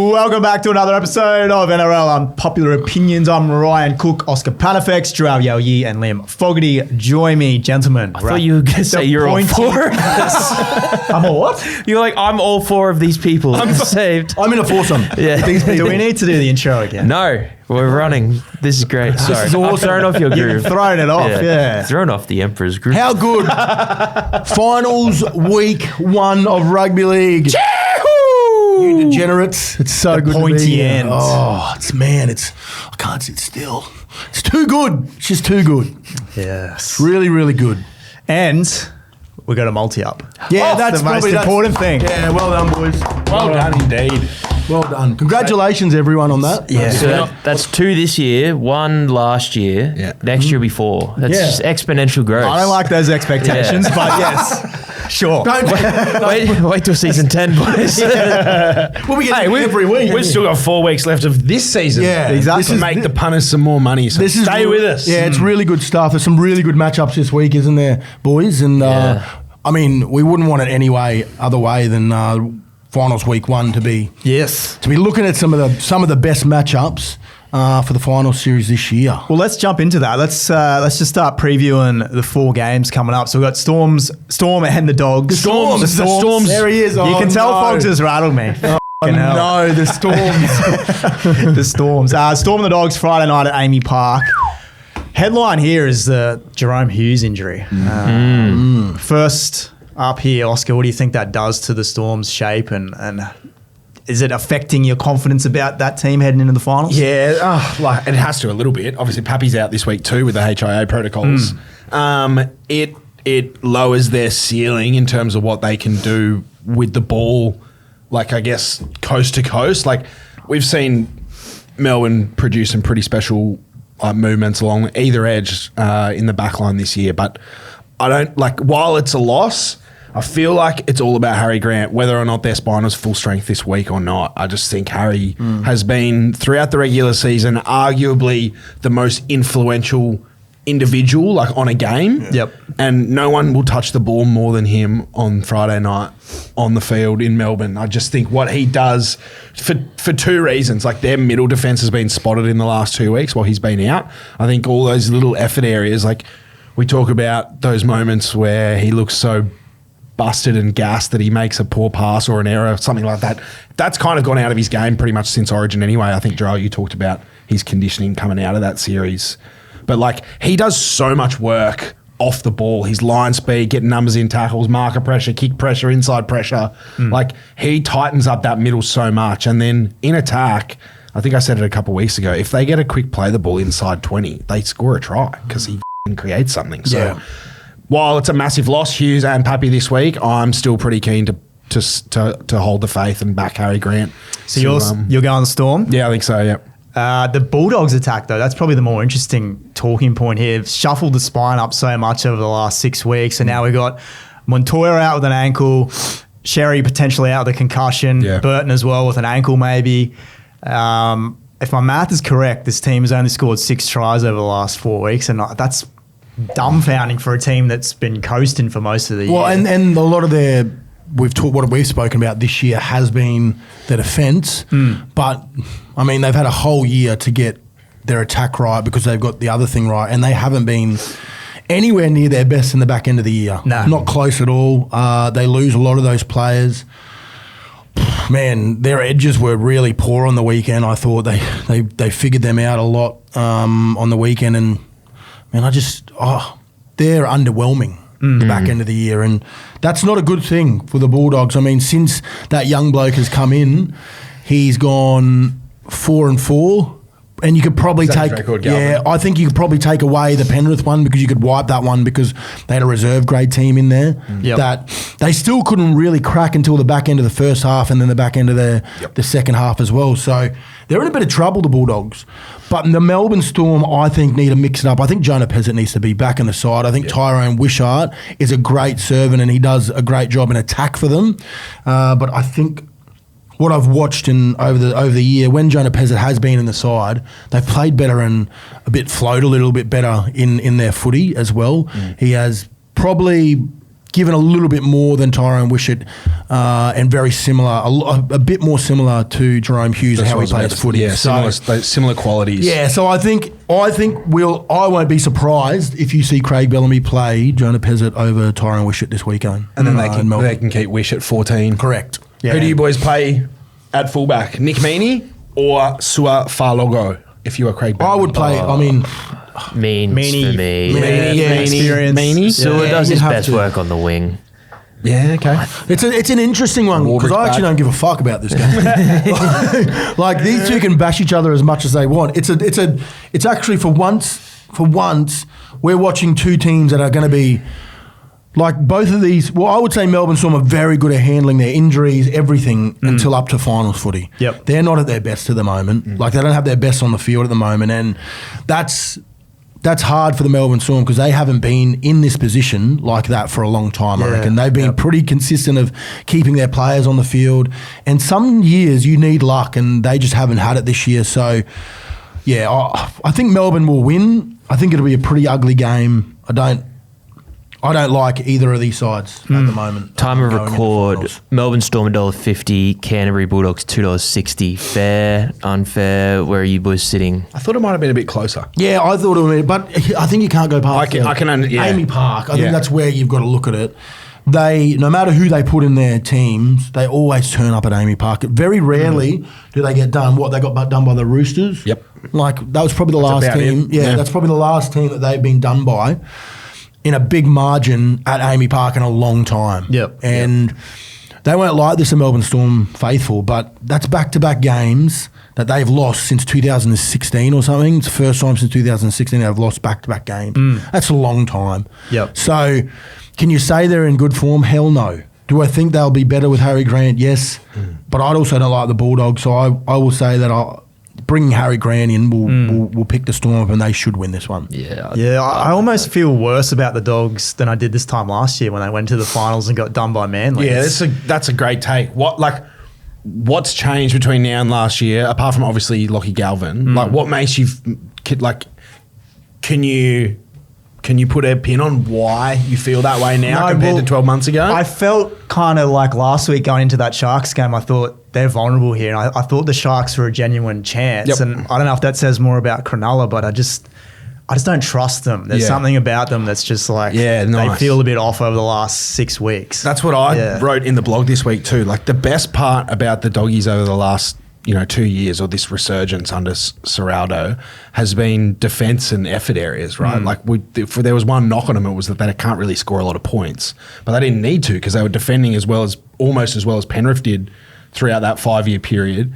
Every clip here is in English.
Welcome back to another episode of NRL Unpopular Opinions. I'm Ryan Cook, Oscar Panafex, Jharal and Liam Fogarty. Join me, gentlemen. I thought you were going to say you're all for I'm a what? You're like, I'm all four of these people. I'm saved. I'm in a foursome. Yeah. Do we need to do the intro again? No, we're running. This is great. Sorry. is awesome. I'm throwing off your groove. Throwing it off, yeah. Throwing off the Emperor's groove. How good? Finals week 1 of rugby league. You degenerates. It's so good pointy to be here. ends. Oh, I can't sit still. It's too good. It's just too good. Yes. Really, really good. And we got a multi-up. Yeah, That's the most important thing. Yeah, well done, boys. Well done indeed. Well done. Congratulations, everyone, on that. Yeah. So that's 2 this year, 1 last year, Yeah. next year before. That's just exponential growth. I don't like those expectations, but yes. Sure. Wait till season 10, boys. Well, we get every week. We've still got 4 weeks left of this season. Yeah, exactly. To make the punters some more money. So stay with us. Yeah, it's really good stuff. There's some really good matchups this week, isn't there, boys? And I mean, we wouldn't want it any other way than finals week 1 to be looking at some of the best matchups for the final series this year. Well, let's jump into that. Let's just start previewing the 4 games coming up. So we've got Storm and the Dogs. The Storms. There he is. You can tell Fogs has rattled me. No, the Storms. The Storms. Storm and the Dogs Friday night at Amy Park. Headline here is the Jerome Hughes injury. First up here, Oscar, what do you think that does to the Storm's shape and is it affecting your confidence about that team heading into the finals? Yeah, it has to a little bit. Obviously, Pappy's out this week too with the HIA protocols. It lowers their ceiling in terms of what they can do with the ball, like I guess coast to coast. Like we've seen Melbourne produce some pretty special movements along either edge in the back line this year, but I don't like. While it's a loss, I feel like it's all about Harry Grant, whether or not their spine was full strength this week or not. I just think Harry has been, throughout the regular season, arguably the most influential individual like on a game. Yep. And no one will touch the ball more than him on Friday night on the field in Melbourne. I just think what he does for 2 reasons, like their middle defence has been spotted in the last 2 weeks while he's been out. I think all those little effort areas, like we talk about those moments where he looks so busted and gassed that he makes a poor pass or an error, something like that. That's kind of gone out of his game pretty much since Origin anyway. I think, Jharal, you talked about his conditioning coming out of that series. But, like, he does so much work off the ball. His line speed, getting numbers in tackles, marker pressure, kick pressure, inside pressure. Like, he tightens up that middle so much. And then in attack, I think I said it a couple of weeks ago, if they get a quick play the ball inside 20, they score a try because he creates something. So while it's a massive loss, Hughes and Pappy this week, I'm still pretty keen to hold the faith and back Harry Grant. So you're going the Storm? Yeah, I think so, yeah. The Bulldogs attack, though, that's probably the more interesting talking point here. Shuffled the spine up so much over the last 6 weeks, and now we've got Montoya out with an ankle, Sherry potentially out with a concussion, Burton as well with an ankle maybe. If my math is correct, this team has only scored 6 tries over the last 4 weeks, and that's dumbfounding for a team that's been coasting for most of the year. Well, and a lot of what we've spoken about this year has been their defence, but I mean they've had a whole year to get their attack right because they've got the other thing right, and they haven't been anywhere near their best in the back end of the year. No. Not close at all. They lose a lot of those players. Man, their edges were really poor on the weekend. I thought they figured them out a lot on the weekend, and man, they're underwhelming the back end of the year, and that's not a good thing for the Bulldogs. I mean, since that young bloke has come in, he's gone 4-4. And you could probably take, I think you could probably take away the Penrith one because you could wipe that one because they had a reserve grade team in there that they still couldn't really crack until the back end of the first half and then the back end of the second half as well. So they're in a bit of trouble, the Bulldogs. But the Melbourne Storm, I think, need to mix it up. I think Jonah Pezzett needs to be back in the side. I think Tyrone Wishart is a great servant and he does a great job in attack for them. But I think what I've watched over the year, when Jonah Pezzett has been in the side, they've played better and a little bit better in their footy as well. He has probably given a little bit more than Tyrone Wishart, and very similar, a bit more similar to Jerome Hughes and how he plays footy. Yeah, similar qualities. Yeah, so I think I won't be surprised if you see Craig Bellamy play Jonah Pezzett over Tyrone Wishart this weekend. And then they can keep Wish at 14. Correct. Yeah. Who do you boys play at fullback? Nick Meaney or Sua Falogo? If you are Craig Bellamy. I would play. Means for me. Experience. Sua does you'd his have best to. work on the wing. Yeah, okay. It's an interesting one because I actually don't give a fuck about this game. Like these two can bash each other as much as they want. It's actually for once we're watching two teams that are going to be like both of these. Well, I would say Melbourne Storm are very good at handling their injuries, everything until up to finals footy. Yep. They're not at their best at the moment. Like they don't have their best on the field at the moment, and that's hard for the Melbourne Storm because they haven't been in this position like that for a long time, I reckon. They've been pretty consistent of keeping their players on the field. And some years you need luck, and they just haven't had it this year. So, yeah, I think Melbourne will win. I think it'll be a pretty ugly game. I don't like either of these sides at the moment. Time of Going into record, finals. Melbourne Storm $1.50, Canterbury Bulldogs $2.60. Fair, unfair? Where are you boys sitting? I thought it might have been a bit closer. Yeah, I thought it would be, but I think you can't go past Amy Park. I think that's where you've got to look at it. No matter who they put in their teams, they always turn up at Amy Park. Very rarely do they get done. What, they got done by the Roosters? Yep. Like, that was probably the last team. Yeah, that's probably the last team that they've been done by in a big margin at Amy Park in a long time. Yep. And they won't like this in Melbourne Storm faithful, but that's back-to-back games that they've lost since 2016 or something. It's the first time since 2016 they've lost back-to-back games. That's a long time. Yep. So can you say they're in good form? Hell no. Do I think they'll be better with Harry Grant? Yes. But I also don't like the Bulldogs, so I will say that bringing Harry Grant in will pick the Storm up and they should win this one. Yeah. I almost feel worse about the Dogs than I did this time last year when they went to the finals and got done by Manly. Yeah, that's a great take. What's changed between now and last year, apart from obviously Lockie Galvin? Like, what makes you can you put a pin on why you feel that way now compared to 12 months ago? I felt kind of like last week going into that Sharks game, I thought they're vulnerable here. And I thought the Sharks were a genuine chance. Yep. And I don't know if that says more about Cronulla, but I just don't trust them. There's something about them that's just like they feel a bit off over the last 6 weeks. That's what I wrote in the blog this week too. Like, the best part about the Doggies over the last 2 years, or this resurgence under Serraldo, has been defence and effort areas, right? Like, there was one knock on them, it was that they can't really score a lot of points, but they didn't need to because they were defending almost as well as Penrith did throughout that 5-year period.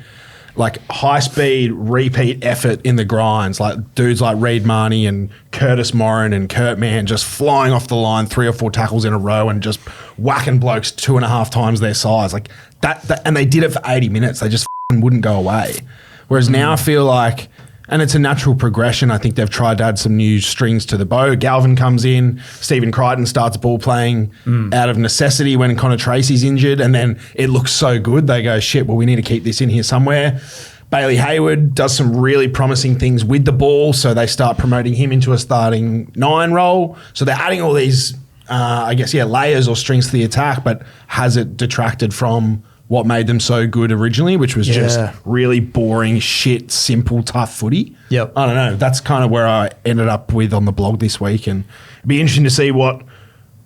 Like, high speed, repeat effort in the grinds, like dudes like Reid Marnie and Curtis Morin and Kurt Mann just flying off the line 3 or 4 tackles in a row and just whacking blokes 2.5 times their size. Like that, and they did it for 80 minutes. They just wouldn't go away. Whereas now I feel like, and it's a natural progression, I think they've tried to add some new strings to the bow. Galvin comes in, Stephen Crichton starts ball playing out of necessity when Connor Tracy's injured, and then it looks so good. They go, shit, well, we need to keep this in here somewhere. Bailey Hayward does some really promising things with the ball, so they start promoting him into a starting 9 role. So they're adding all these, layers or strings to the attack, but has it detracted from what made them so good originally, which was just really boring, shit, simple, tough footy? Yep. I don't know. That's kind of where I ended up with on the blog this week, and it'd be interesting to see what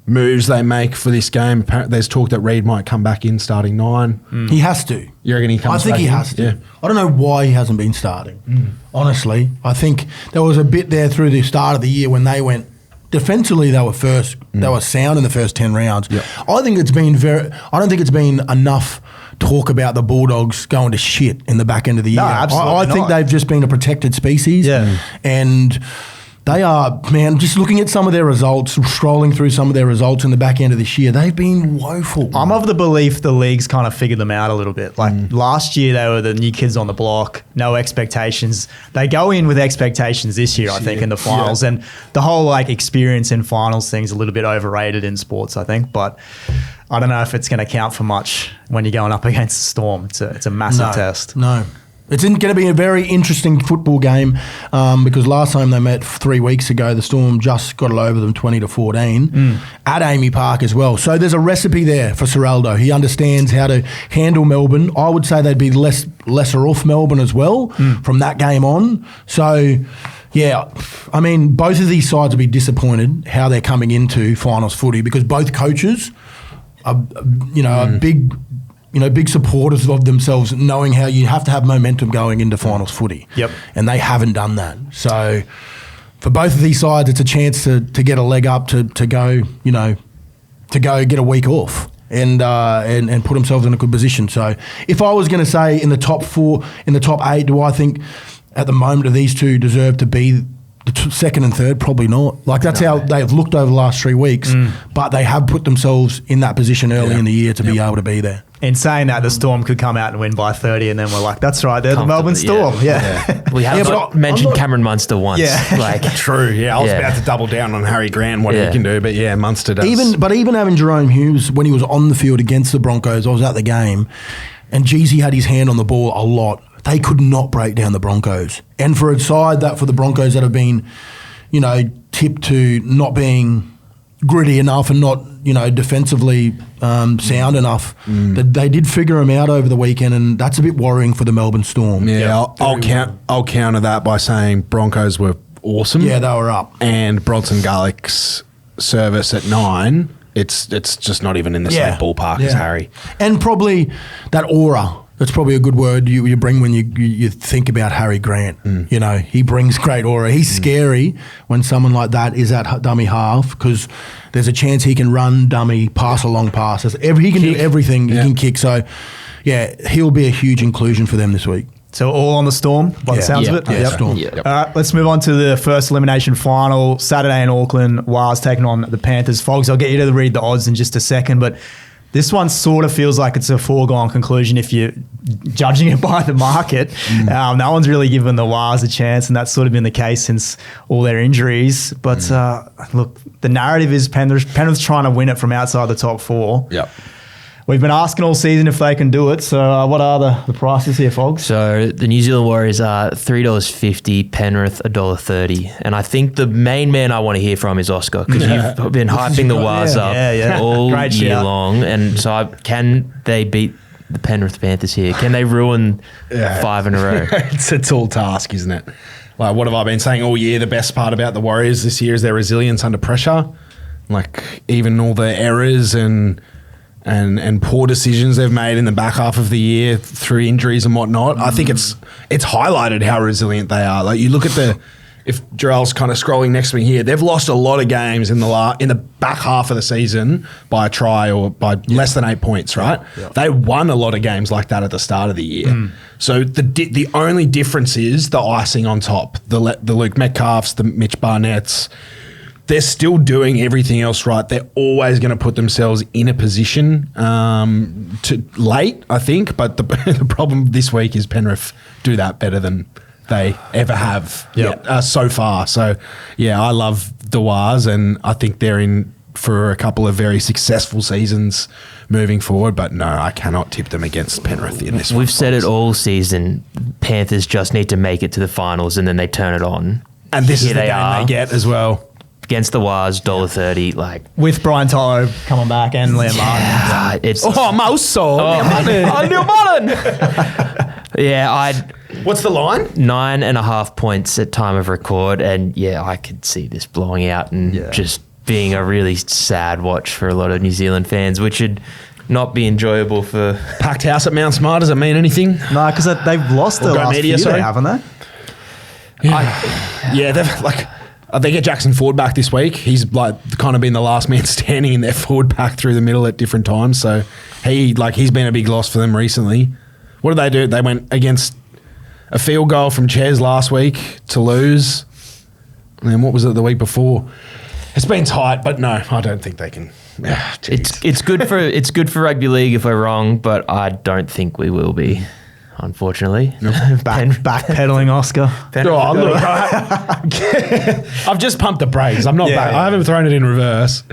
moves they make for this game. There's talk that Reid might come back in starting 9. He has to. You reckon he comes back I think he has to. Yeah. I don't know why he hasn't been starting, honestly. I think there was a bit there through the start of the year when they went defensively, they were first. They were sound in the first 10 rounds. Yep. I don't think it's been enough talk about the Bulldogs going to shit in the back end of the year. I think they've just been a protected species. Yeah. And they are, man, just looking at some of their results, scrolling through some of their results in the back end of this year, they've been woeful. I'm of the belief the league's kind of figured them out a little bit. Like last year, they were the new kids on the block, no expectations. They go in with expectations this year, I think, in the finals. Yeah. And the whole experience in finals thing's a little bit overrated in sports, I think. But I don't know if it's going to count for much when you're going up against the Storm. It's a massive test. No. It's going to be a very interesting football game because last time they met 3 weeks ago, the Storm just got it over them 20-14 at Amy Park as well. So there's a recipe there for Ciraldo. He understands how to handle Melbourne. I would say they'd be lesser off Melbourne as well from that game on. So, yeah, I mean, both of these sides will be disappointed how they're coming into finals footy because both coaches are, are big supporters of themselves, knowing how you have to have momentum going into finals footy. Yep. And they haven't done that. So for both of these sides, it's a chance to get a leg up to go get a week off and put themselves in a good position. So if I was going to say in the top 4, in the top 8, do I think at the moment of these two deserve to be the second and third? Probably not. Like that's how they've looked over the last 3 weeks, but they have put themselves in that position early in the year to be able to be there. In saying that, the Storm could come out and win by 30, and then we're like, that's right, they're the Melbourne Storm. Yeah. We have not mentioned Cameron Munster once. Yeah. True, I was about to double down on Harry Grant, what he can do, but Munster does. Even having Jerome Hughes, when he was on the field against the Broncos, I was at the game, and Jeezy had his hand on the ball a lot. They could not break down the Broncos. And for a side for the Broncos that have been, tipped to not being gritty enough and not, defensively sound enough, that they did figure them out over the weekend, and that's a bit worrying for the Melbourne Storm. I'll counter that by saying Broncos were awesome. Yeah, they were up. And Bronson Garlick's service at 9, it's just not even in the same ballpark as Harry. And probably that aura. That's probably a good word you bring when you think about Harry Grant. He brings great aura. He's scary when someone like that is at dummy half because there's a chance he can run dummy, pass a long pass. He can do everything. He can kick. So, he'll be a huge inclusion for them this week. So all on the Storm by the sounds of it? Yeah, Storm. Yep. All right, let's move on to the first elimination final. Saturday in Auckland, Wales taking on the Panthers. Fogs, I'll get you to read the odds in just a second, but this one sort of feels like it's a foregone conclusion if you're judging it by the market. No one's really given the Wars a chance, and that's sort of been the case since all their injuries. But look, the narrative is Penrith's trying to win it from outside the top 4. Yep. We've been asking all season if they can do it. So what are the prices here, Fogs? So the New Zealand Warriors are $3.50, Penrith $1.30. And I think the main man I want to hear from is Oscar because you've been hyping the Wars up all year long. And so can they beat the Penrith Panthers here? Can they ruin 5 in a row? It's a tall task, isn't it? Like, what have I been saying all year? The best part about the Warriors this year is their resilience under pressure. Like, even all the errors and poor decisions they've made in the back half of the year through injuries and whatnot. I think it's highlighted how resilient they are. Like, you look at if Jharal's kind of scrolling next to me here, they've lost a lot of games in the back half of the season by a try or by less than 8 points, right? Yeah. They won a lot of games like that at the start of the year. So the only difference is the icing on top, the Luke Metcalfs, the Mitch Barnetts. They're still doing everything else right. They're always going to put themselves in a position to late, I think. But the problem this week is Penrith do that better than they ever have so far. So, I love the Wars, and I think they're in for a couple of very successful seasons moving forward. But no, I cannot tip them against Penrith in this one. We've said it all season. Panthers just need to make it to the finals, and then they turn it on. And this is the game they get as well. Against the Wars, $1.30, like with Brian Tyler coming back and Liam Martin. It's Mauso. What's the line? 9.5 points at time of record, and I could see this blowing out and just being a really sad watch for a lot of New Zealand fans, which would not be enjoyable for packed house at Mount Smart. Does it mean anything? No, because they've lost the last few, haven't they? They've like. They get Jackson Ford back this week. He's like kind of been the last man standing in their forward pack through the middle at different times. So he's been a big loss for them recently. What did they do? They went against a field goal from Ches last week to lose. And then what was it the week before? It's been tight, but no, I don't think they can. It's good for rugby league if we're wrong, but I don't think we will be. Unfortunately, backpedaling Oscar. Look, I've just pumped the brakes. I'm not back. I haven't thrown it in reverse.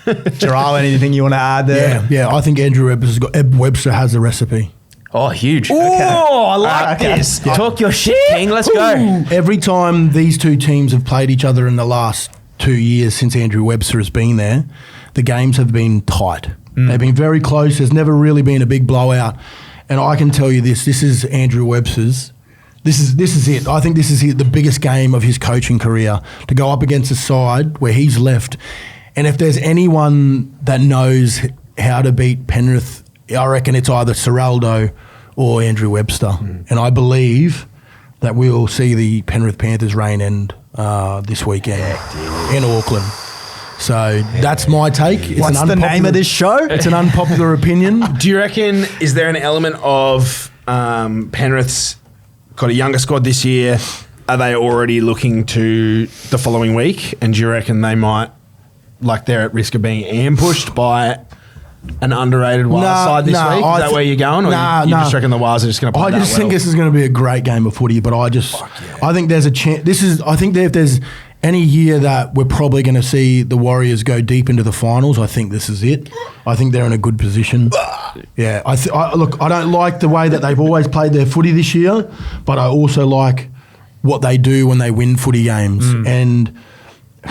Jharal, anything you want to add there? Yeah. I think Andrew Webster has the recipe. Oh, huge. Oh, I like this. Talk your shit, King. Let's go. Every time these two teams have played each other in the last 2 years since Andrew Webster has been there, the games have been tight. They've been very close. There's never really been a big blowout. And I can tell you this is Andrew Webster's. This is it. I think this is the biggest game of his coaching career, to go up against a side where he's left. And if there's anyone that knows how to beat Penrith, I reckon it's either Ciraldo or Andrew Webster. And I believe that we'll see the Penrith Panthers reign end this weekend in Auckland. So that's my take. What's the name of this show? It's an unpopular opinion. Do you reckon, is there an element of Penrith's got a younger squad this year? Are they already looking to the following week? And do you reckon they might, like, they're at risk of being ambushed by an underrated Wires side this week? Is that where you're going? Or you just reckon the Wires are just going to play I just think this is going to be a great game of footy, but I think there's a chance. I think that if there's any year that we're probably going to see the Warriors go deep into the finals, I think this is it. I think they're in a good position. Yeah, look, I don't like the way that they've always played their footy this year, but I also like what they do when they win footy games. And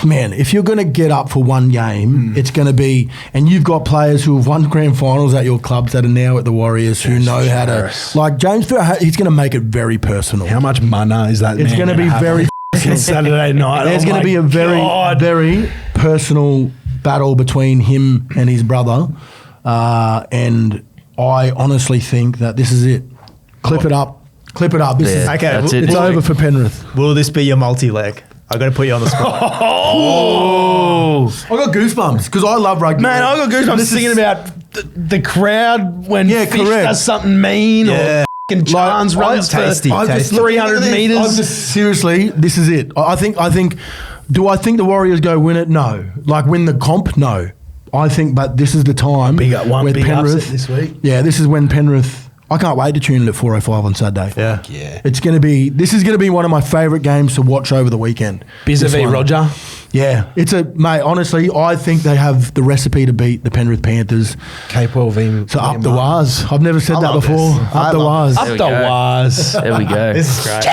man, if you're going to get up for one game, it's going to be, and you've got players who have won grand finals at your clubs that are now at the Warriors who know how to, like James, he's going to make it very personal. How much mana is that? It's going to be very Saturday night. There's going to be a very personal battle between him and his brother, and I honestly think that this is it. Clip it up. This is okay. It's over for Penrith. Will this be your multi-leg? I got to put you on the spot. I got goosebumps because I love rugby. Man, I got goosebumps thinking about the crowd when Fish does something mean or Chance runs for 300 metres. Seriously, this is it. I think. Do I think the Warriors go win it? No. Like win the comp? No. I think, but this is the time. Big Penrith, upset this week. Yeah, this is when Penrith. I can't wait to tune in at 4:05 on Saturday. Yeah. This is going to be one of my favourite games to watch over the weekend. Bizza v Roger. Yeah, mate. Honestly, I think they have the recipe to beat the Penrith Panthers. Capewell v. So up the Wires. I've never said that before. Up the Wires. Up the Wires. There we go. This is great.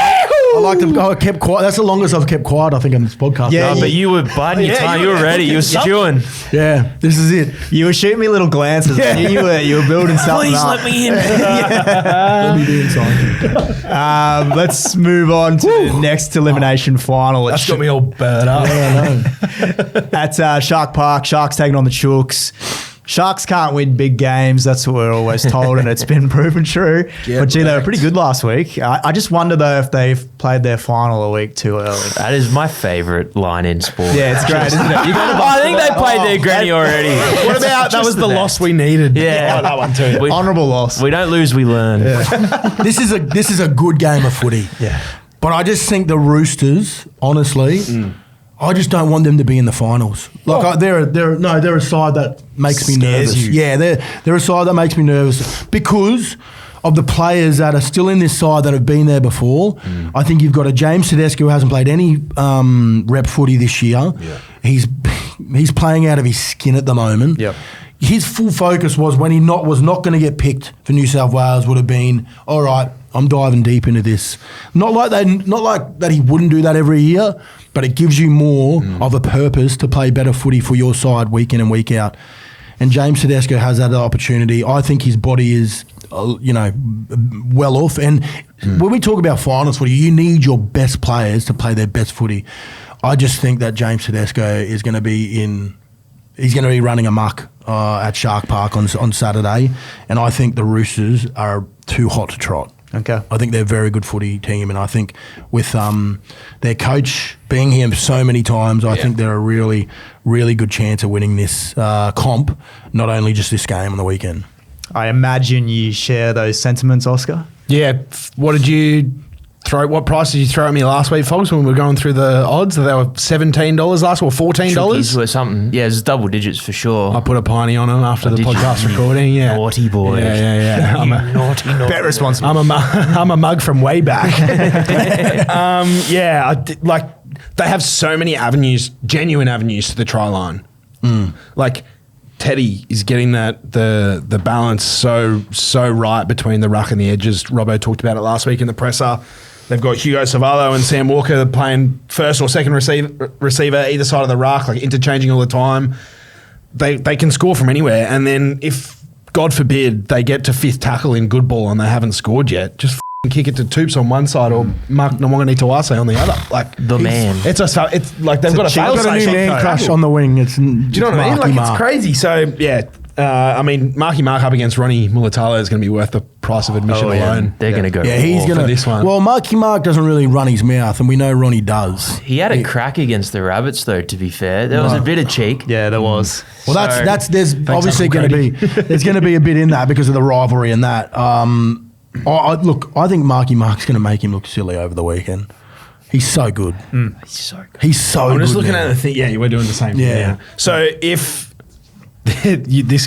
I like them. I kept quiet. That's the longest I've kept quiet, I think, on this podcast. Yeah, but you were biting your tongue. You were ready. You were stewing. Yeah, this is it. You were shooting me little glances. Yeah. You were building something Please up. let me in. Let me be inside. Let's move on to the next elimination final. That's got me all burnt up. Yeah, I know. At Shark Park. Sharks taking on the Chooks. Sharks can't win big games. That's what we're always told, and it's been proven true. Yeah, but, gee, they were pretty good last week. I just wonder, though, if they've played their final a week too early. That is my favourite line in sport. Yeah, it's great, isn't it? I think they played their granny already. What about that was the loss we needed? Yeah. That one too. Honourable loss. We don't lose, we learn. This is a good game of footy. Yeah. But I just think the Roosters, honestly, I just don't want them to be in the finals. Like they're a side that makes me nervous. You. Yeah, they're a side that makes me nervous because of the players that are still in this side that have been there before. I think you've got a James Tedesco who hasn't played any rep footy this year. Yeah. He's playing out of his skin at the moment. Yep. His full focus was when he was not going to get picked for New South Wales would have been, all right, I'm diving deep into this. Not like that he wouldn't do that every year, but it gives you more of a purpose to play better footy for your side week in and week out. And James Tedesco has that opportunity. I think his body is, well off. And when we talk about finals footy, you need your best players to play their best footy. I just think that James Tedesco is going to be he's going to be running amok at Shark Park on Saturday. And I think the Roosters are too hot to trot. Okay. I think they're a very good footy team, and I think with their coach being here so many times, I think they're a really, really good chance of winning this comp, not only just this game on the weekend. I imagine you share those sentiments, Oscar? Yeah. What price did you throw at me last week, Fogs, when we were going through the odds? They were $17 last or $14? Chookies were something. Yeah, it was double digits for sure. I put a piney on them after the podcast recording. Yeah. Naughty boy. Yeah. I'm a naughty. Bet responsible. I'm a mug from way back. They have so many avenues, genuine avenues to the try line. Like, Teddy is getting the balance so right between the ruck and the edges. Robbo talked about it last week in the presser. They've got Hugo Savallo and Sam Walker playing first or second receiver either side of the ruck, like interchanging all the time. They can score from anywhere, and then if, God forbid, they get to fifth tackle in good ball and they haven't scored yet, just kick it to Toops on one side or Mark Nawangani-Tuase on the other. Like the man. It's like they've got a new man crush on the wing. Do you know what I mean? Like it's crazy. So yeah. I mean, Marky Mark up against Ronnie Mulatalo is going to be worth the price of admission alone. They're going to go. Yeah, he's going to this one. Well, Marky Mark doesn't really run his mouth, and we know Ronnie does. He had a crack against the Rabbits, though. To be fair, there was a bit of cheek. Yeah, there was. Well, that's there's obviously going to be there's going to be a bit in that because of the rivalry and that. I think Marky Mark's going to make him look silly over the weekend. He's so good. He's so good. He's so good. I'm just looking at the thing. Yeah, we're doing the same thing. Yeah. So if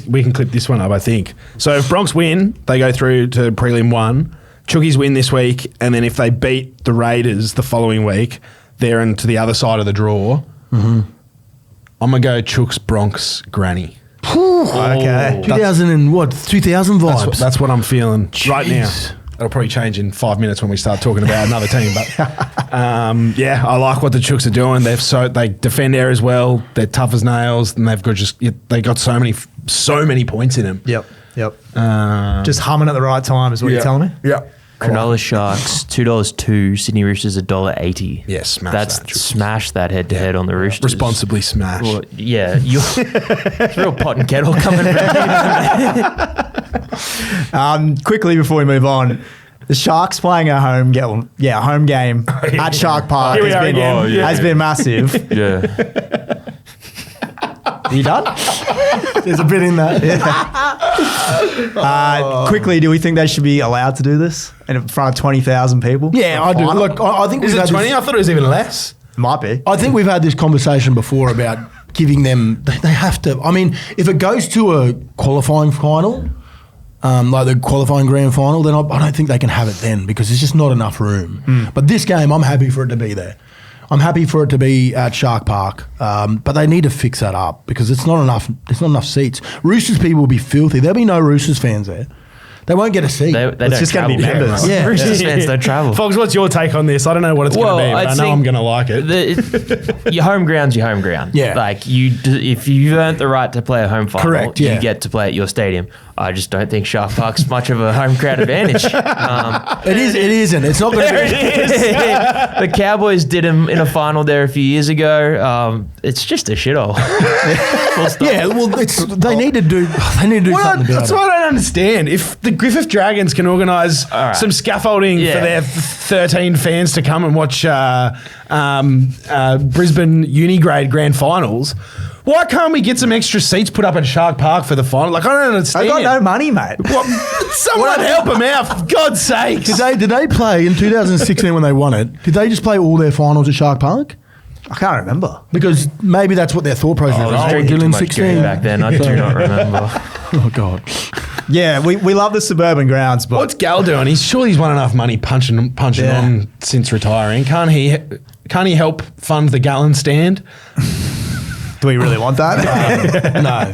we can clip this one up, I think. So if Bronx win, they go through to prelim 1. Chookies win this week, and then if they beat the Raiders the following week, they're into the other side of the draw. Mm-hmm. I'm gonna go Chooks Bronx Granny. Okay. 2000 vibes. That's what I'm feeling right now. It'll probably change in 5 minutes when we start talking about another team. But yeah, I like what the Chooks are doing. They defend air as well. They're tough as nails, and they've got so many points in them. Yep. Just humming at the right time is what you're telling me. Yeah. Cronulla Sharks $2.02. Sydney Roosters $1.80. Yeah, smash that head to head on the Roosters. Responsibly smash. Well, yeah, it's real pot and kettle coming from Quickly before we move on, the Sharks playing a home game at Shark Park has been massive. Yeah. Are you done? There's a bit in that. Quickly, do we think they should be allowed to do this in front of 20,000 people? Yeah, I do. Look, I think is it 20? I thought it was even less. Might be. I think we've had this conversation before about giving them. They have to. I mean, if it goes to a qualifying final, like the qualifying grand final, then I don't think they can have it then because there's just not enough room. But this game, I'm happy for it to be there. I'm happy for it to be at Shark Park, but they need to fix that up because it's not enough. There's not enough seats. Roosters people will be filthy. There'll be no Roosters fans there. They won't get a seat. It's just going to be members. Yeah. Roosters fans don't travel. Fogs, what's your take on this? I don't know what it's going to be, but I know I'm going to like it. Your home ground's your home ground. Yeah. Like if you've earned the right to play a home final, correct, yeah. You get to play at your stadium. I just don't think Shark Park's much of a home crowd advantage. It isn't. It's not going to be. It is. The Cowboys did them in a final there a few years ago. It's just a shithole. Yeah, well, they need to do something about That's it. what I don't understand. If the Griffith Dragons can organise some scaffolding for their 13 fans to come and watch Brisbane Unigrade Grand Finals, why can't we get some extra seats put up at Shark Park for the final? Like, I don't understand. I got no money, mate. Someone help them out, for God's sake. Did they play in 2016 when they won it? Did they just play all their finals at Shark Park? I can't remember. Because maybe that's what their thought process was. I was drinking too much Gary back then. I do not remember. Oh, God. Yeah, we love the suburban grounds, but what's Gal doing? He's won enough money punching on since retiring. Can't he help fund the Gallon stand? Do we really want that? No.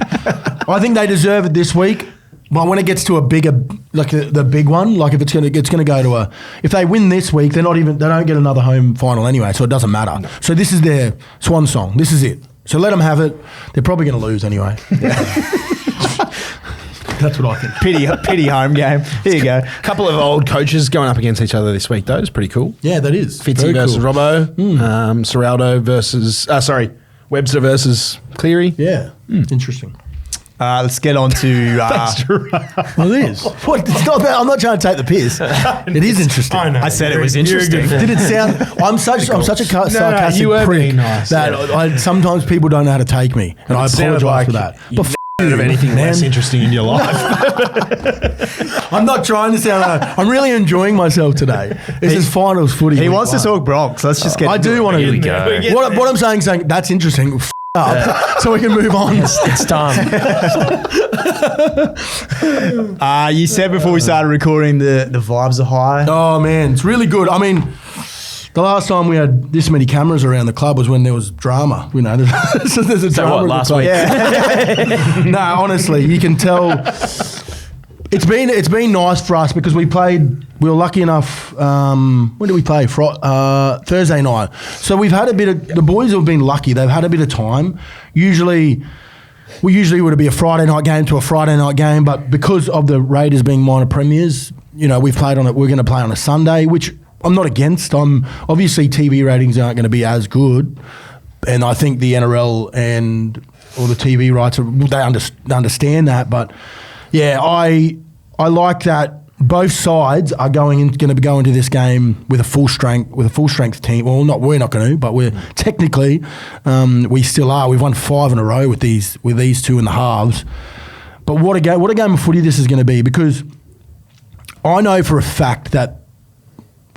I think they deserve it this week. But when it gets to a bigger, like the big one, like if it's gonna go to if they win this week, they don't get another home final anyway, so it doesn't matter. No. So this is their swan song. This is it. So let them have it. They're probably going to lose anyway. That's what I think. Pity home game. Here you go. A couple of old coaches going up against each other this week, though. It's pretty cool. Yeah, that is. Fitzy versus cool. Robbo. Serraldo versus... Webster versus Cleary. Yeah. Interesting. Let's get on to... Well, it is. What? It's not that, I'm not trying to take the piss. It is interesting. I know. I said it was interesting. Did it sound... I'm such a sarcastic prick nice, that sometimes people don't know how to take me. And I apologise for that. But of anything less interesting in your life. I'm not trying to sound like... I'm really enjoying myself today. This is finals footy. He wants to talk Bronx. Let's just get I do want to... Here we go. What I'm saying, that's interesting. Up, so we can move on. It's time. You said before we started recording the vibes are high. Oh, man. It's really good. I mean... The last time we had this many cameras around the club was when there was drama. You know, so there's a drama. What, last week? Yeah. No, honestly, you can tell. It's been nice for us because we were lucky enough. When did we play? Thursday night. So we've had the boys have been lucky. They've had a bit of time. Usually would be a Friday night game to a Friday night game, but because of the Raiders being minor premiers, you know, we've played on it. We're going to play on a Sunday, which I'm not against. Obviously TV ratings aren't going to be as good, and I think the NRL and all the TV rights they understand that. But yeah, I like that both sides are going to go into this game with a full strength team. Well, we're not going to, but we're technically we still are. We've won 5 in a row with these two in the halves. But what a game of footy this is going to be, because I know for a fact that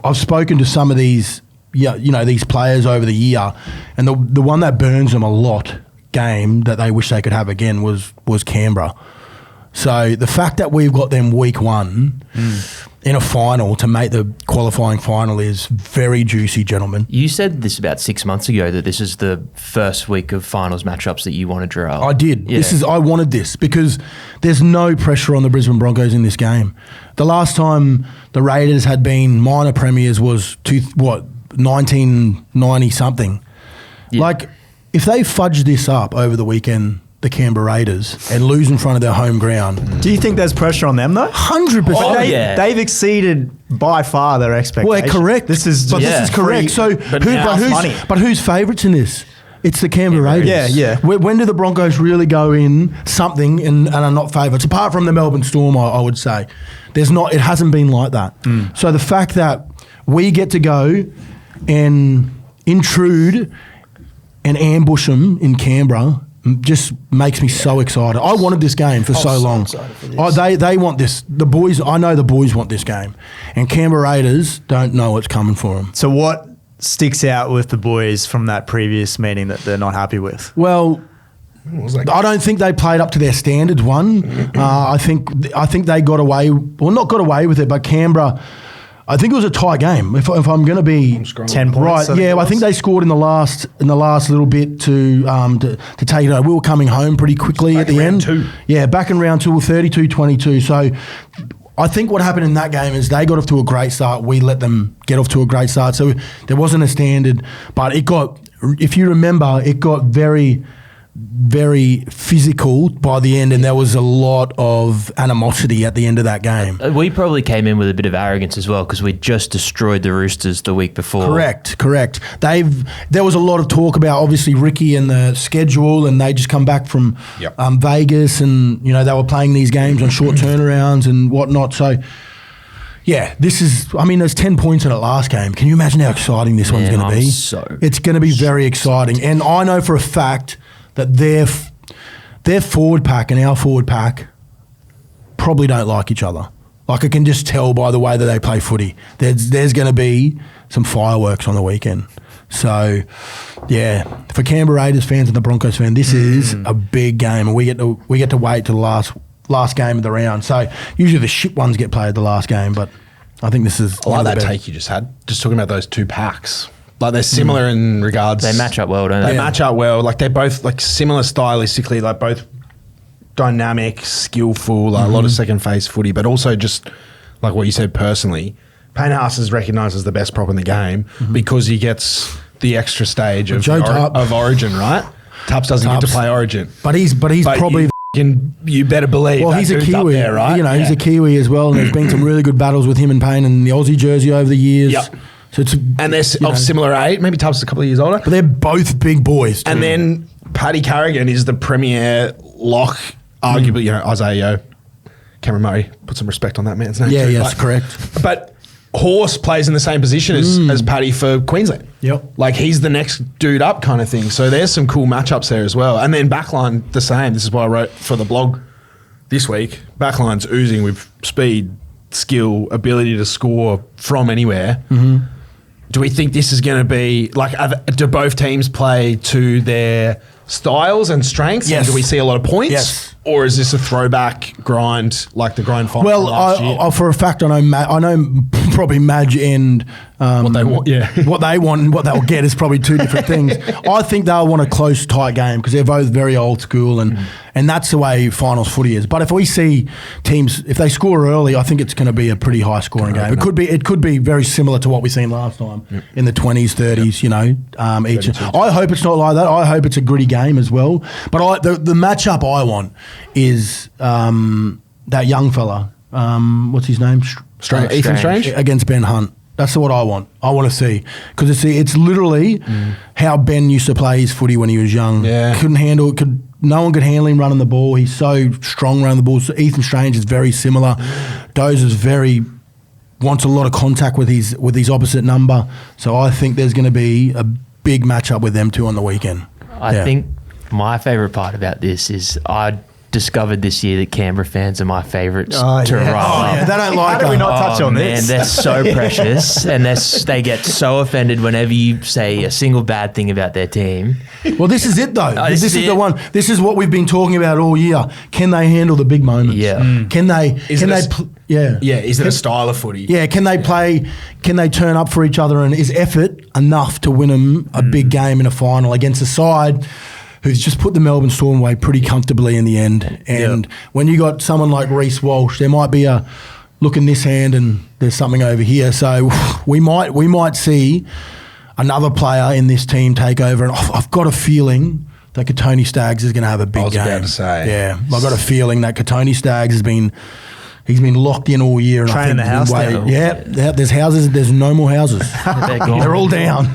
I've spoken to some of these, these players over the year, and the one that burns them a lot game that they wish they could have again was Canberra. So the fact that we've got them week 1 in a final to make the qualifying final is very juicy, gentlemen. You said this about 6 months ago, that this is the first week of finals matchups that you wanted, Jharal. I did. Yeah. I wanted this because there's no pressure on the Brisbane Broncos in this game. The last time the Raiders had been minor premiers was 1990 something. Yeah. Like, if they fudge this up over the weekend, the Canberra Raiders, and lose in front of their home ground. Do you think there's pressure on them though? 100%. They've exceeded by far their expectations. Well, correct. This is correct. So, who's favourites in this? It's the Canberra Raiders. Yeah. When do the Broncos really go in something and are not favourites? Apart from the Melbourne Storm, I would say. It hasn't been like that. So the fact that we get to go and intrude and ambush them in Canberra just makes me so excited. I wanted this game for so long. They want this. The boys, I know the boys want this game. And Canberra Raiders don't know what's coming for them. So what sticks out with the boys from that previous meeting that they're not happy with? Well, I don't think they played up to their standards, I think they got away, well, not got away with it, but Canberra, I think it was a tie game. If I'm going to be 10 points, right, I think they scored in the last little bit to take it over. We were coming home pretty quickly at the end. 2. Yeah, back in round 2, 32-22. So I think what happened in that game is they got off to a great start. We let them get off to a great start. So there wasn't a standard, but if you remember, it got very, very physical by the end, and there was a lot of animosity at the end of that game. We probably came in with a bit of arrogance as well because we just destroyed the Roosters the week before. Correct. There was a lot of talk about obviously Ricky and the schedule, and they just come back from Vegas, and they were playing these games on short turnarounds and whatnot. So yeah, there's 10 points in the last game. Can you imagine how exciting this one's going to be? It's going to be very exciting, and I know for a fact that their forward pack and our forward pack probably don't like each other. Like, I can just tell by the way that they play footy. There's going to be some fireworks on the weekend. So, yeah, for Canberra Raiders fans and the Broncos fans, this is a big game, and we get to wait till the last game of the round. So usually the shit ones get played the last game, but I think this is. I like that take you just had. Just talking about those two packs. Like, they're similar in regards. They match up well, don't they? They match up well. Like, they're both similar stylistically. Like, both dynamic, skillful, a lot of second phase footy, but also just like what you said personally. Payne Haas is recognised as the best prop in the game because he gets the extra stage of Origin, right? Taps doesn't get to play Origin, but he's probably. You better believe. Well, he's a Kiwi, there, right? He's a Kiwi as well, and there's been some really good battles with him and Payne in the Aussie jersey over the years. Yep. So and they're of similar age. Maybe Tubbs is a couple of years older. But they're both big boys too. And then Paddy Carrigan is the premier lock, arguably, Isaiah Yeo. Cameron Murray, put some respect on that man's name. Yeah, yes, correct. But Horse plays in the same position as Paddy for Queensland. Yep. Like, he's the next dude up kind of thing. So there's some cool matchups there as well. And then backline, the same. This is what I wrote for the blog this week. Backline's oozing with speed, skill, ability to score from anywhere. Do we think this is going to be, like, do both teams play to their styles and strengths? Yes. And do we see a lot of points? Yes. Or is this a throwback grind, like the grind final last year? For a fact, I know probably Madge and What they want, what they want and what they'll get is probably two different things. I think they'll want a close, tight game because they're both very old school, and that's the way finals footy is. But if we see teams, if they score early, I think it's going to be a pretty high scoring game. It could be very similar to what we've seen last time in the 20s, 30s. You know, each. I hope it's not like that. I hope it's a gritty game as well. But the matchup I want is that young fella. What's his name? Ethan Strange against Ben Hunt. That's what I want. I want to see because it's literally how Ben used to play his footy when he was young. Yeah. Couldn't handle. No one could handle him running the ball. He's so strong running the ball. So Ethan Strange is very similar. Dozer's wants a lot of contact with his opposite number. So I think there's going to be a big matchup with them two on the weekend. I think my favourite part about this is I discovered this year that Canberra fans are my favourites to rile up. Yeah, they don't like. How do we not touch on this? Man, they're so precious, and they get so offended whenever you say a single bad thing about their team. Well, this is it though. This is it. the one. This is what we've been talking about all year. Can they handle the big moments? Yeah. Can they? Yeah. Is it a style of footy? Yeah. Can they play? Can they turn up for each other? And is effort enough to win them a big game in a final against a side who's just put the Melbourne Storm away pretty comfortably in the end? And when you got someone like Reece Walsh, there might be a look in this hand and there's something over here. So we might see another player in this team take over. And I've got a feeling that Katoni Staggs is going to have a big game. I was about to say. Yeah, I've got a feeling that Katoni Staggs he's been locked in all year. And Training the house down. Yeah, there's houses. There's no more houses. They're all down.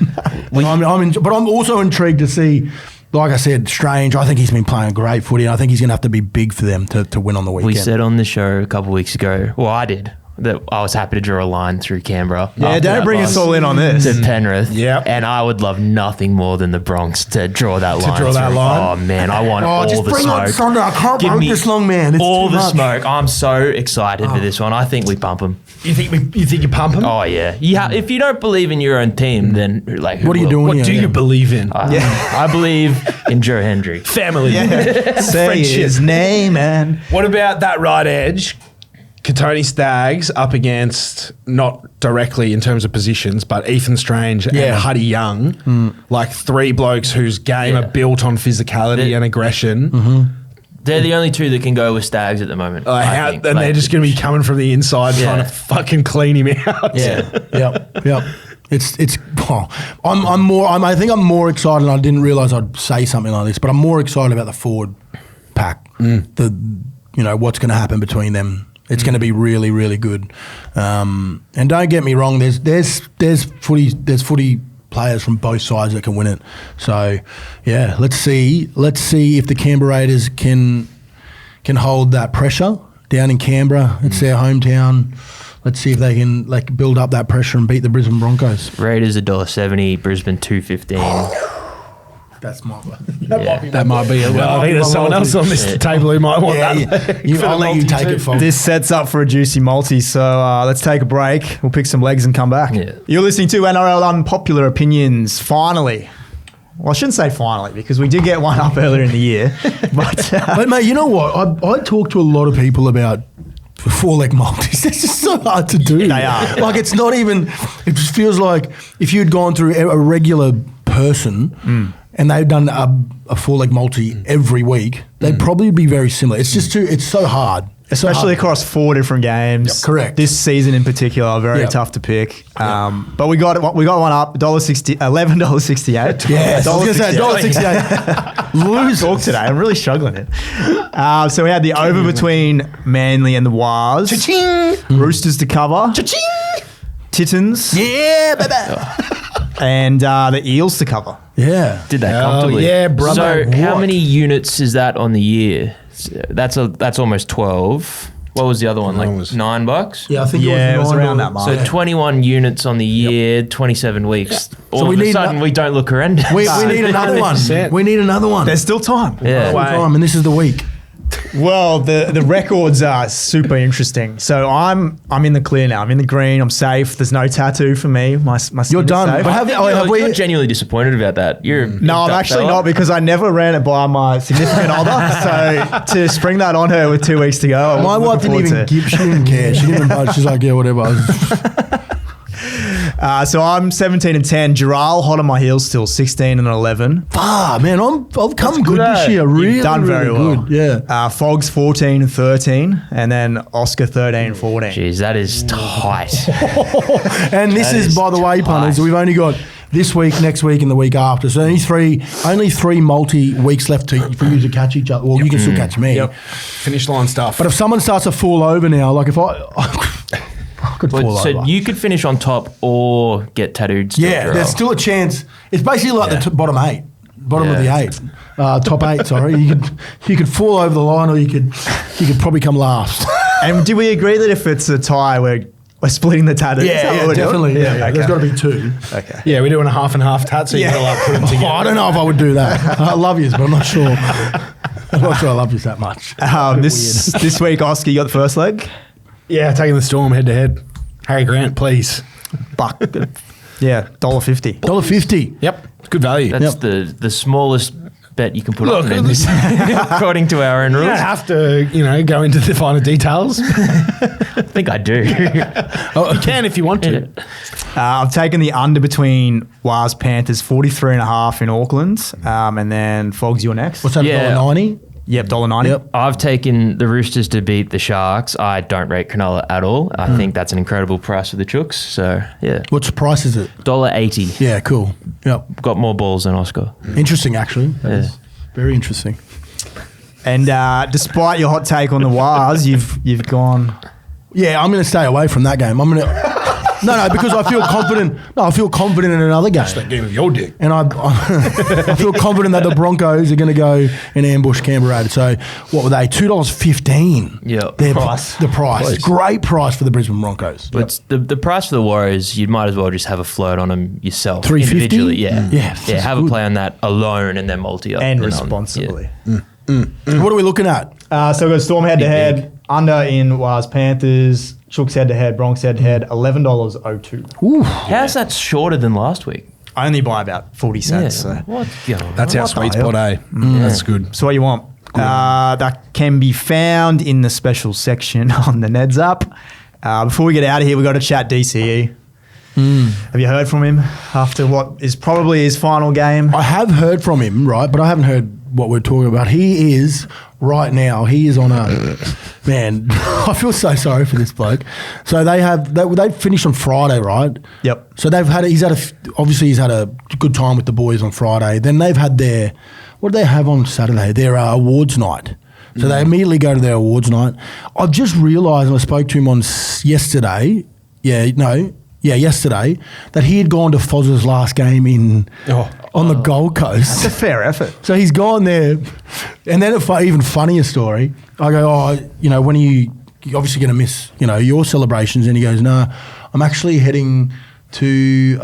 But I'm also intrigued to see. Like I said, Strange, I think he's been playing great footy, and I think he's going to have to be big for them to win on the weekend. We said on the show a couple of weeks ago, well, I did, that I was happy to draw a line through Canberra. Yeah, don't bring us all in on this. To Penrith. Yep. And I would love nothing more than the Bronx to draw that line. Oh, man, I want all just the bring smoke. on Sunday. I can't Give break me this long, man. It's all too the much. smoke. I'm so excited for this one. I think we pump them. You think you pump him? Oh, yeah. If you don't believe in your own team, then like, who What are you will? doing What here? do you believe in? I believe in Joe Hendry. Family. Say Friendship. his name, man. What about that right edge? Katoni Staggs up against, not directly in terms of positions, but Ethan Strange and Huddy Young, like three blokes whose game are built on physicality and aggression. They're the only two that can go with Staggs at the moment. I think. And they're just going to be coming from the inside trying to fucking clean him out. Yeah. Yep. It's. I think I'm more excited. And I didn't realise I'd say something like this, but I'm more excited about the forward pack. What's going to happen between them. It's going to be really, really good. And don't get me wrong. There's footy players from both sides that can win it. So yeah, let's see if the Canberra Raiders can hold that pressure down in Canberra. It's their hometown. Let's see if they can build up that pressure and beat the Brisbane Broncos. Raiders $1.70, Brisbane $2.15. That might be it. Well, I think there's someone else on this table who might want that. I'll let you take it, Fogs. This sets up for a juicy multi, so let's take a break. We'll pick some legs and come back. Yeah. You're listening to NRL Unpopular Opinions, finally. Well, I shouldn't say finally, because we did get one up earlier in the year. But mate, you know what? I talk to a lot of people about four-leg multis. It's just so hard to do. They are. Like, it's not even, it just feels like if you'd gone through a regular person and they've done a four-leg multi every week, they'd probably be very similar. It's just it's so hard. Especially across 4 different games. Yep, correct. This season in particular, very tough to pick. But we got one up, $11.68. Yes, I was going to say $1.68. Lose talk today. I'm really struggling it. So we had the over between Manly and the Wars. Cha-ching! Roosters to cover. Cha-ching! Titans. Yeah, baby. And the Eels to cover. Yeah. Did that comfortably. Yeah, brother. So how many units is that on the year? That's almost 12. What was the other one? Like $9? Yeah, I think it was around that mark. So 21 units on the year, 27 weeks. All of a sudden, we don't look horrendous. We need another one. We need another one. There's still time. Yeah. Time, and this is the week. Well, the records are super interesting. So I'm in the clear now. I'm in the green. I'm safe. There's no tattoo for me. My skin You're is done. safe. But You're genuinely disappointed about that. No, I'm actually not, because I never ran it by my significant other. So to spring that on her with 2 weeks to go, my wife didn't even care. She didn't even budge. She's like, yeah, whatever. So I'm 17 and 10. Jharal hot on my heels still, 16 and 11. Man, I've come good this year. Really, You've done very really well. good. Yeah. Fogs 14 and 13, and then Oscar 13 and 14. Jeez, that is tight. And this is, by the way, punters, we've only got this week, next week, and the week after. So only three multi-weeks left for you to catch each other. Well, you can still catch me. Yep. Finish line stuff. But if someone starts to fall over now, like if I could fall So over. you could finish on top or get tattooed. There's still a chance. It's basically like the bottom eight. Bottom of the eight. Top eight, sorry. You could fall over the line or you could probably come last. And do we agree that if it's a tie, we're splitting the tattoos? Yeah, definitely. Yeah. Okay. There's got to be two. Okay. Yeah, we're doing a half and half tat, so you got to like put them together. I don't know if I would do that. I love you, but I'm not sure. I'm not sure I love you that much. This week, Oscar, you got the first leg? Yeah, taking the Storm head to head. Harry Grant, please. Buck. Yeah, $1.50. $1.50. Yep, good value. That's the smallest bet you can put on in this, according to our own rules. You don't have to, go into the finer details. I think I do. You can if you want to. I've taken the under between Wars Panthers 43.5 in Auckland, and then Fogs, you're next. What's that, $1.90? Yep, $1.90. Yep. I've taken the Roosters to beat the Sharks. I don't rate Cronulla at all. I think that's an incredible price for the Chooks. So, yeah. What's the price is it? $1.80. Yeah, cool. Yep. Got more balls than Oscar. Interesting, actually. That is very interesting. And despite your hot take on the Wars, you've gone... Yeah, I'm going to stay away from that game. I'm going to... No, because I feel confident. No, I feel confident in another game. That game of your dick. And I feel confident that the Broncos are going to go and ambush Canberra. So what were they? $2.15. Yeah. The price. Great price for the Brisbane Broncos. But the price for the Warriors, you might as well just have a float on them yourself. $3.50? Individually. Yeah. Yeah. Have a play on that alone and then multi up. And responsibly. What are we looking at? So we've got Storm head-to-head, under in Wars Panthers, Chooks head-to-head, Bronx head-to-head, $11.02. Ooh. How's that shorter than last week? Only by about 40 cents. So. What? That's our sweet spot, eh? That's good. So what you want? That can be found in the special section on the Neds app. Before we get out of here, we've got to chat DCE. Have you heard from him after what is probably his final game? I have heard from him, right, but I haven't heard what we're talking about. He is, right now, he is on a... Man, I feel so sorry for this bloke. So they finished on Friday, right? Yep. So he's had a good time with the boys on Friday. Then they've had what did they have on Saturday? Their awards night. So they immediately go to their awards night. I've just realised, and I spoke to him on yesterday, yesterday, that he had gone to Foz's last game on the Gold Coast. That's a fair effort. So he's gone there. And then even funnier story, I go, when are you obviously going to miss, your celebrations? And he goes, no, I'm actually heading to,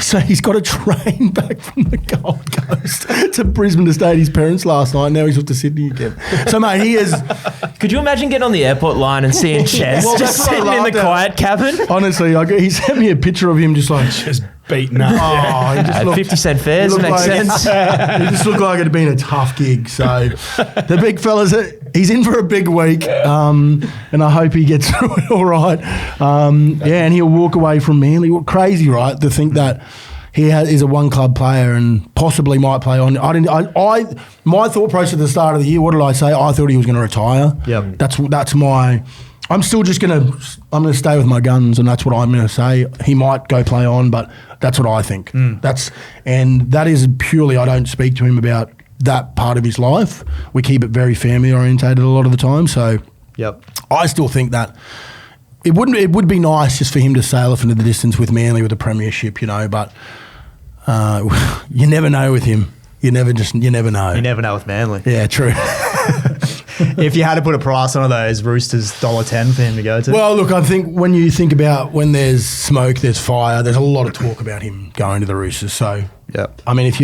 so he's got a train back from the Gold Coast to Brisbane to stay at his parents last night. Now he's off to Sydney again. So, mate, he is... Could you imagine getting on the airport line and seeing Chess just sitting in the quiet cabin? Honestly, he sent me a picture of him just beaten up. Oh, he just 50 cent fares makes sense. He just looked like it had been a tough gig. So the big fella's, he's in for a big week, and I hope he gets through it all right. And he'll walk away from Manly. Crazy, right? To think that he is a one club player and possibly might play on. My thought process at the start of the year, what did I say? I thought he was going to retire. Yep. That's my. I'm still just I'm going to stay with my guns, and that's what I'm going to say. He might go play on, but that's what I think. That is purely, I don't speak to him about that part of his life. We keep it very family orientated a lot of the time. So I still think that it would be nice just for him to sail off into the distance with Manly with a premiership, but you never know with him. You never know. You never know with Manly. Yeah, true. If you had to put a price on those, Roosters $1.10 for him to go to. Well, look, I think when you think about when there's smoke, there's fire. There's a lot of talk about him going to the Roosters. So, I mean, it's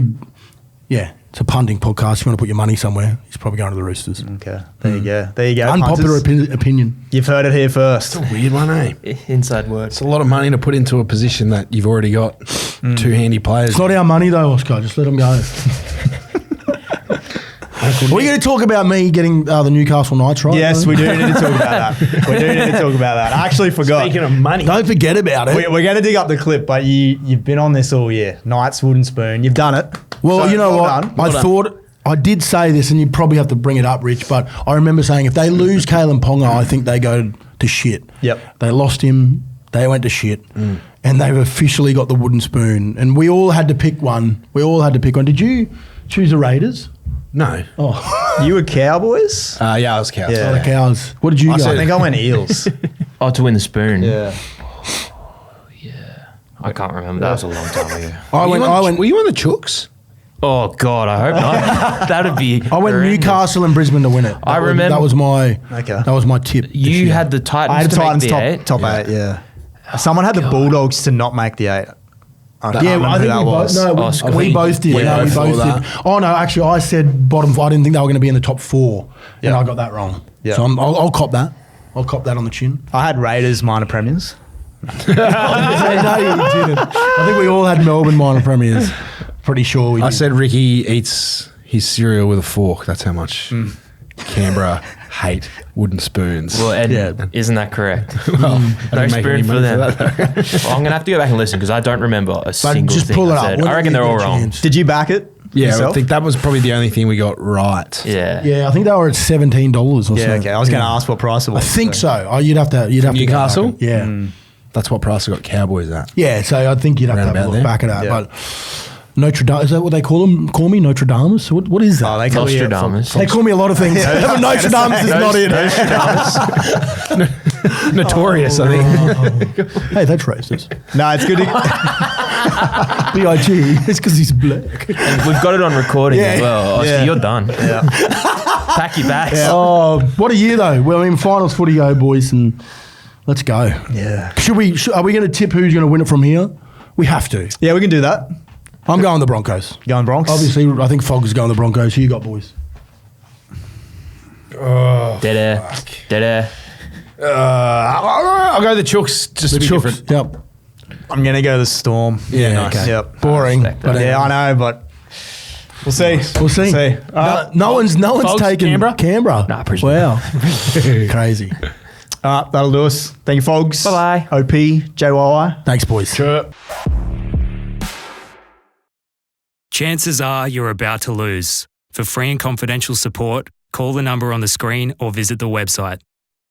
a punting podcast. If you want to put your money somewhere, he's probably going to the Roosters. Okay, there you go. Unpopular opinion. You've heard it here first. It's a weird one, eh? Inside word. It's a lot of money to put into a position that you've already got two handy players. It's not our money though, Oscar. Just let them go. We're going to talk about me getting the Newcastle Knights, right? Yes, we do need to talk about that. We do need to talk about that. I actually forgot. Speaking of money. Don't forget about it. We're going to dig up the clip, but you've been on this all year. Knights wooden spoon. You've done it. Well, So, you know well what? done. I thought I did say this, and you probably have to bring it up, Rich. But I remember saying if they lose Kalen Ponga, I think they go to shit. Yep. They lost him. They went to shit, and they've officially got the wooden spoon. And we all had to pick one. Did you choose the Raiders? No. Oh, You were Cowboys? Yeah, I was Cows. Yeah. the Cows. What did you go? I think I went Eels. Oh, to win the spoon. Yeah. I can't remember. That was a long time ago. Were Were you on the Chooks? Oh, God, I hope not. That'd be I went horrendous. Newcastle and Brisbane to win it. I remember- that was my tip. this You year. had the Titans I had to Titans make the top 8. eight, yeah. Someone had the Bulldogs to not make the 8. I can't remember I who think that we was. both. We both did. We both thought did. Oh no, actually, I said bottom 4. I didn't think they were going to be in the top 4, and I got that wrong. Yeah. So I'll cop that. I'll cop that on the chin. I had Raiders minor premiers. No, you didn't. I think we all had Melbourne minor premiers. Pretty sure we did. I said Ricky eats his cereal with a fork. That's how much Canberra hate wooden spoons. Well, Ed, Yeah. isn't that correct? Well, No spoon for them. Well, I'm going to have to go back and listen because I don't remember a single just thing pull it I up. said. I reckon they're all wrong. Did you back it? Yeah, I yourself? think that was probably the only thing we got right. Yeah. Yeah, I think they were at $17 or something. Yeah, okay. I was going to ask what price it was. I think so. Oh, you'd have to. Newcastle? To go back and- yeah. That's what price I got Cowboys at. Yeah, so I think you'd have Round to have a about look there. back at that. Yeah. But Notre Dame, is that what they call them? Call me Notre Dame? So what is that? Oh, they call you Nostradamus. They call me a lot of things. But Notre Dame is not it. Notorious, I think. Hey, that's racist. No, it's good. B.I.G. It's because he's black. And we've got it on recording Yeah. as well. Oscar, Yeah. you're done. Yeah. Pack your bags. Oh, what a year though. Well, I mean, finals footy go, boys, and let's go. Yeah. Are we going to tip who's going to win it from here? We have to. Yeah, we can do that. I'm going the Broncos. Going Bronx? Obviously, I think Fogs is going the Broncos. Who you got, boys? Dead air. Dead air. I'll go the Chooks just to be different. Yep. I'm going to go the Storm. Yeah, nice. okay. Yep. Boring. respect that. But Yeah, I know, but we'll see. We'll see. No one's Fogs, taken Canberra? Nah, Brisbane. Wow. Crazy. That'll do us. Thank you, Fogs. Bye-bye. OP, JYY. Thanks, boys. Sure. Chances are you're about to lose. For free and confidential support, call the number on the screen or visit the website.